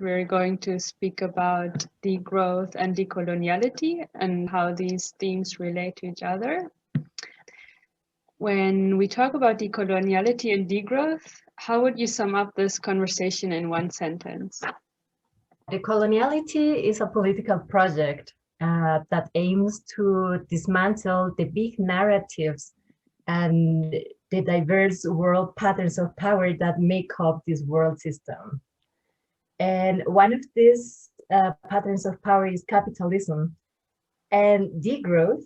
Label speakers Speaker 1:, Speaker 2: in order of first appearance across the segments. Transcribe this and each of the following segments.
Speaker 1: We're going to speak about degrowth and decoloniality and how these themes relate to each other. When we talk about decoloniality and degrowth, how would you sum up this conversation in one sentence?
Speaker 2: Decoloniality is a political project that aims to dismantle the big narratives and the diverse world patterns of power that make up this world system. And one of these patterns of power is capitalism. And degrowth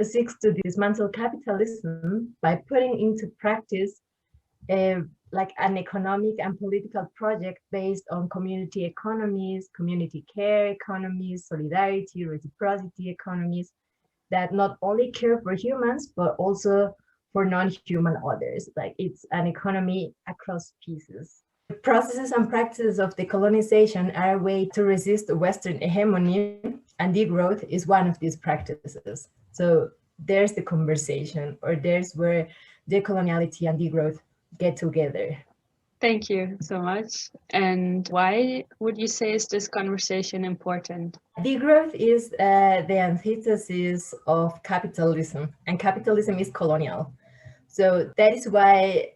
Speaker 2: seeks to dismantle capitalism by putting into practice like an economic and political project based on community economies, community care economies, solidarity, reciprocity economies that not only care for humans, but also for non-human others. Like it's an economy across species. The processes and practices of decolonization are a way to resist Western hegemony, and degrowth is one of these practices. So there's the conversation, or there's where decoloniality and degrowth get together.
Speaker 1: Thank you so much. And why would you say is this conversation important?
Speaker 2: Degrowth is the antithesis of capitalism, and capitalism is colonial. So that is why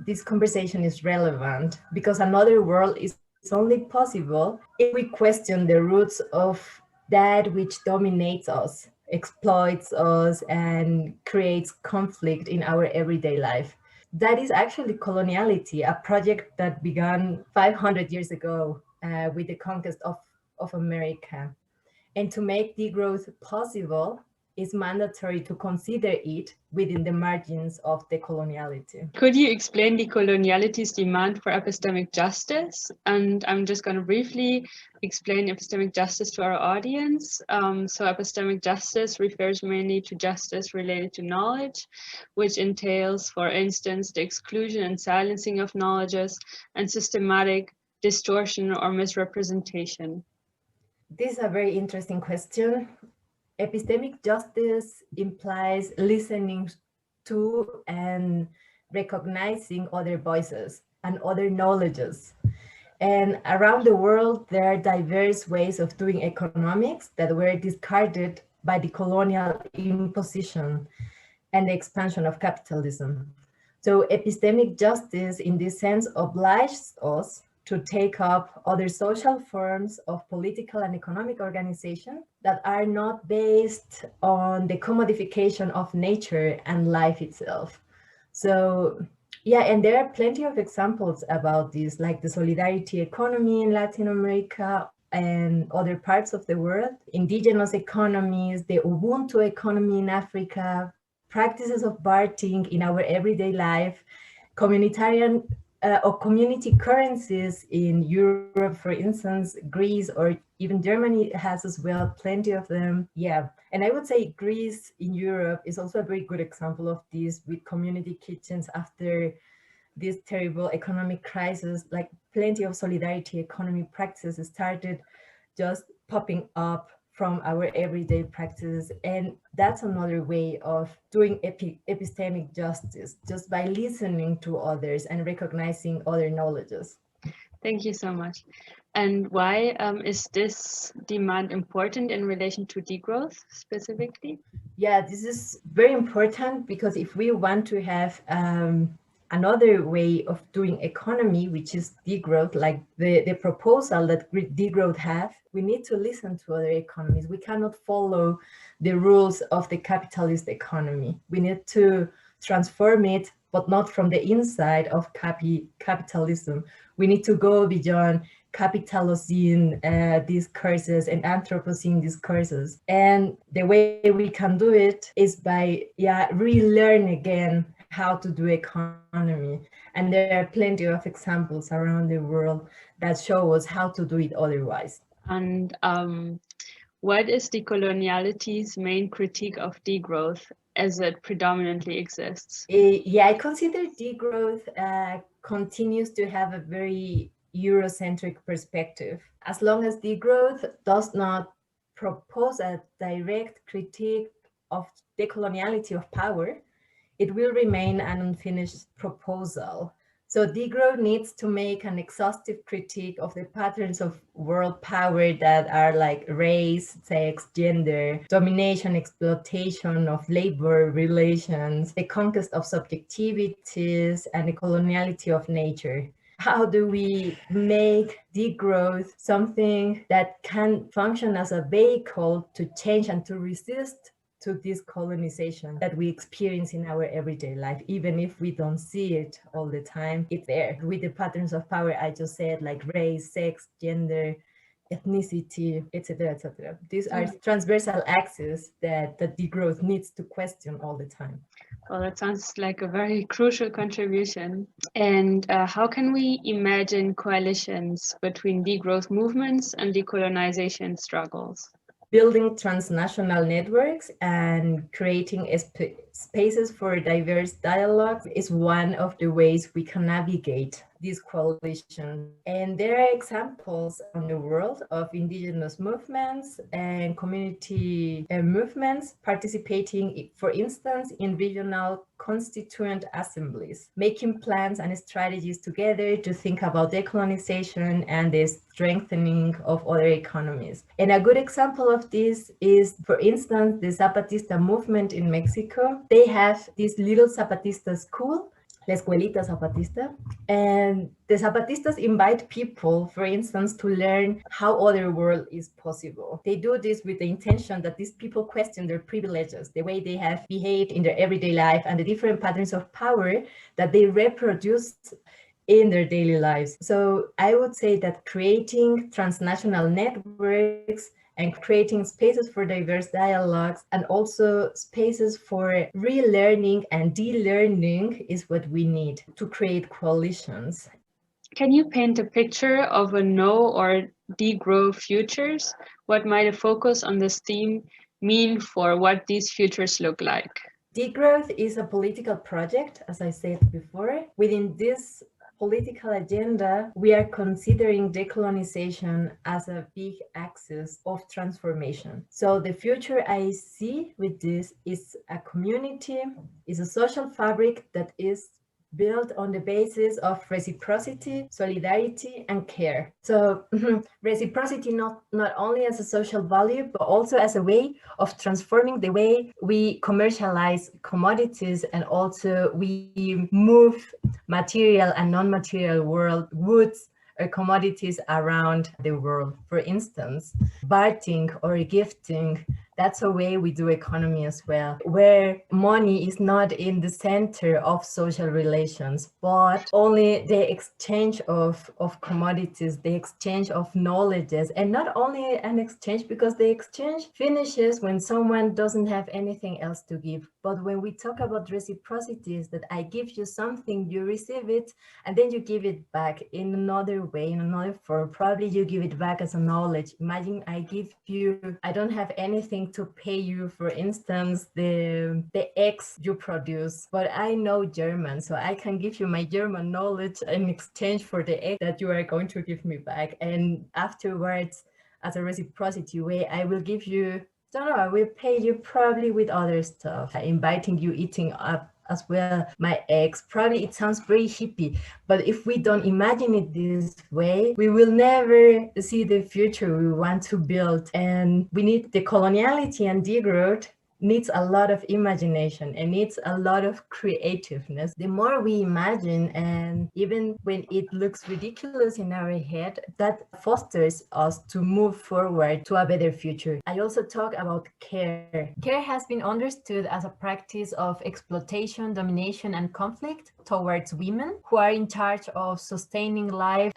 Speaker 2: this conversation is relevant, because another world is only possible if we question the roots of that which dominates us, exploits us, and creates conflict in our everyday life. That is actually coloniality, a project that began 500 years ago with the conquest of America. And to make degrowth possible, it's mandatory to consider it within the margins of decoloniality.
Speaker 1: Could you explain decoloniality's demand for epistemic justice? And I'm just going to briefly explain epistemic justice to our audience. So epistemic justice refers mainly to justice related to knowledge, which entails, for instance, the exclusion and silencing of knowledges and systematic distortion or misrepresentation.
Speaker 2: This is a very interesting question. Epistemic justice implies listening to and recognizing other voices and other knowledges. And around the world, there are diverse ways of doing economics that were discarded by the colonial imposition and the expansion of capitalism. So epistemic justice, in this sense, obliges us to take up other social forms of political and economic organization that are not based on the commodification of nature and life itself. So yeah, and there are plenty of examples about this, like the solidarity economy in Latin America and other parts of the world, indigenous economies, the Ubuntu economy in Africa, practices of bartering in our everyday life, communitarian or community currencies in Europe, for instance, Greece or even Germany has as well, plenty of them. Yeah, and I would say Greece in Europe is also a very good example of this, with community kitchens after this terrible economic crisis. Like plenty of solidarity economy practices started just popping up from our everyday practices. And that's another way of doing epistemic justice, just by listening to others and recognizing other knowledges.
Speaker 1: Thank you so much. And why is this demand important in relation to degrowth specifically?
Speaker 2: Yeah, this is very important, because if we want to have another way of doing economy, which is degrowth, like the proposal that degrowth have, we need to listen to other economies. We cannot follow the rules of the capitalist economy. We need to transform it, but not from the inside of capitalism. We need to go beyond capitalocene discourses and Anthropocene discourses. And the way we can do it is by relearn again how to do economy. And there are plenty of examples around the world that show us how to do it otherwise.
Speaker 1: And what is decoloniality's main critique of degrowth as it predominantly exists?
Speaker 2: I consider degrowth continues to have a very Eurocentric perspective. As long as degrowth does not propose a direct critique of decoloniality of power, it will remain an unfinished proposal. So degrowth needs to make an exhaustive critique of the patterns of world power that are like race, sex, gender, domination, exploitation of labor relations, the conquest of subjectivities, and the coloniality of nature. How do we make degrowth something that can function as a vehicle to change and to resist to this colonization that we experience in our everyday life, even if we don't see it all the time? It's there with the patterns of power I just said, like race, sex, gender, ethnicity, etc., etc. These are transversal axes that the degrowth needs to question all the time.
Speaker 1: Well, that sounds like a very crucial contribution. And how can we imagine coalitions between degrowth movements and decolonization struggles?
Speaker 2: Building transnational networks and creating spaces for diverse dialogue is one of the ways we can navigate these coalitions. And there are examples on the world of indigenous movements and community movements participating, for instance, in regional constituent assemblies, making plans and strategies together to think about decolonization and the strengthening of other economies. And a good example of this is, for instance, the Zapatista movement in Mexico. They have this little Zapatista school, La Escuelita Zapatista, and the Zapatistas invite people, for instance, to learn how other world is possible. They do this with the intention that these people question their privileges, the way they have behaved in their everyday life, and the different patterns of power that they reproduce in their daily lives. So I would say that creating transnational networks and creating spaces for diverse dialogues and also spaces for relearning and de-learning is what we need to create coalitions.
Speaker 1: Can you paint a picture of a no or degrow futures? What might a focus on this theme mean for what these futures look like?
Speaker 2: Degrowth is a political project, as I said before. Within this political agenda, we are considering decolonization as a big axis of transformation. So the future I see with this is a community, is a social fabric that is built on the basis of reciprocity, solidarity, and care. So reciprocity not only as a social value, but also as a way of transforming the way we commercialize commodities, and also we move material and non-material world goods or commodities around the world. For instance, bartering or gifting, that's a way we do economy as well, where money is not in the center of social relations, but only the exchange of commodities, the exchange of knowledges, and not only an exchange, because the exchange finishes when someone doesn't have anything else to give. But when we talk about reciprocity, is that I give you something, you receive it, and then you give it back in another way, in another form. Probably you give it back as a knowledge. Imagine I give you, I don't have anything to pay you, for instance, the eggs you produce, but I know German, so I can give you my German knowledge in exchange for the egg that you are going to give me back. And afterwards, as a reciprocity way, I will give you, don't know, I will pay you probably with other stuff, inviting you, eating up as well my eggs. Probably it sounds very hippie, but if we don't imagine it this way, we will never see the future we want to build. And we need decoloniality and degrowth needs a lot of imagination and needs a lot of creativeness. The more we imagine, and even when it looks ridiculous in our head, that fosters us to move forward to a better future. I also talk about care. Care has been understood as a practice of exploitation, domination, and conflict towards women who are in charge of sustaining life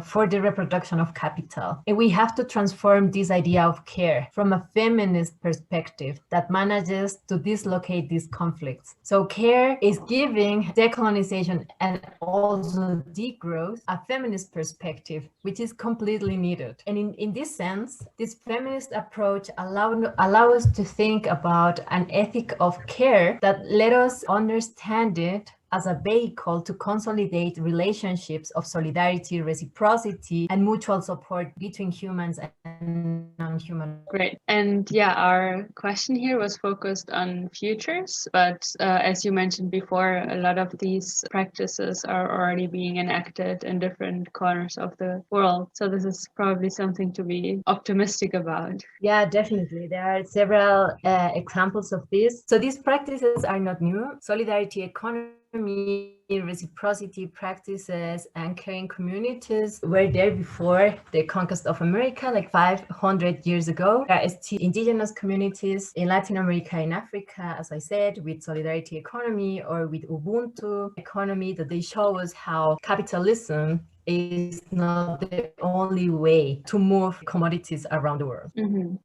Speaker 2: for the reproduction of capital. And we have to transform this idea of care from a feminist perspective that manages to dislocate these conflicts. So care is giving decolonization and also degrowth a feminist perspective, which is completely needed. And in this sense, this feminist approach allow us to think about an ethic of care that let us understand it as a vehicle to consolidate relationships of solidarity, reciprocity, and mutual support between humans and non-human.
Speaker 1: Great. And yeah, our question here was focused on futures, but as you mentioned before, a lot of these practices are already being enacted in different corners of the world. So this is probably something to be optimistic about.
Speaker 2: Yeah, definitely. There are several examples of this. So these practices are not new. Solidarity economy, reciprocity practices, and caring communities were there before the conquest of America, like 500 years ago. There are still indigenous communities in Latin America and Africa, as I said, with solidarity economy or with Ubuntu economy, that they show us how capitalism is not the only way to move commodities around the world.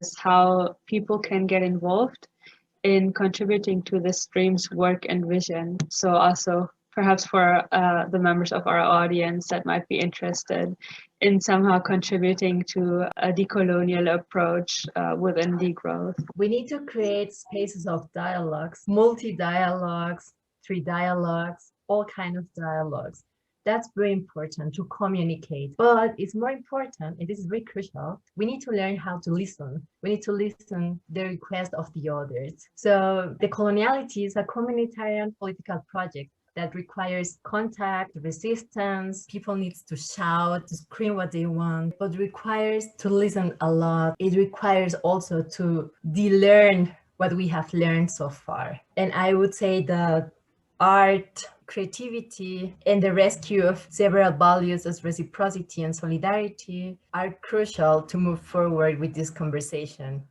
Speaker 1: It's how people can get involved in contributing to the stream's work and vision. So also perhaps for the members of our audience that might be interested in somehow contributing to a decolonial approach within degrowth.
Speaker 2: We need to create spaces of dialogues, multi-dialogues, three dialogues, all kinds of dialogues. That's very important to communicate. But it's more important, and this is very crucial, we need to learn how to listen. We need to listen the request of the others. So Decoloniality is a communitarian political project that requires contact, resistance. People need to shout, to scream what they want, but requires to listen a lot. It requires also to de-learn what we have learned so far. And I would say that art, creativity, and the rescue of several values as reciprocity and solidarity are crucial to move forward with this conversation.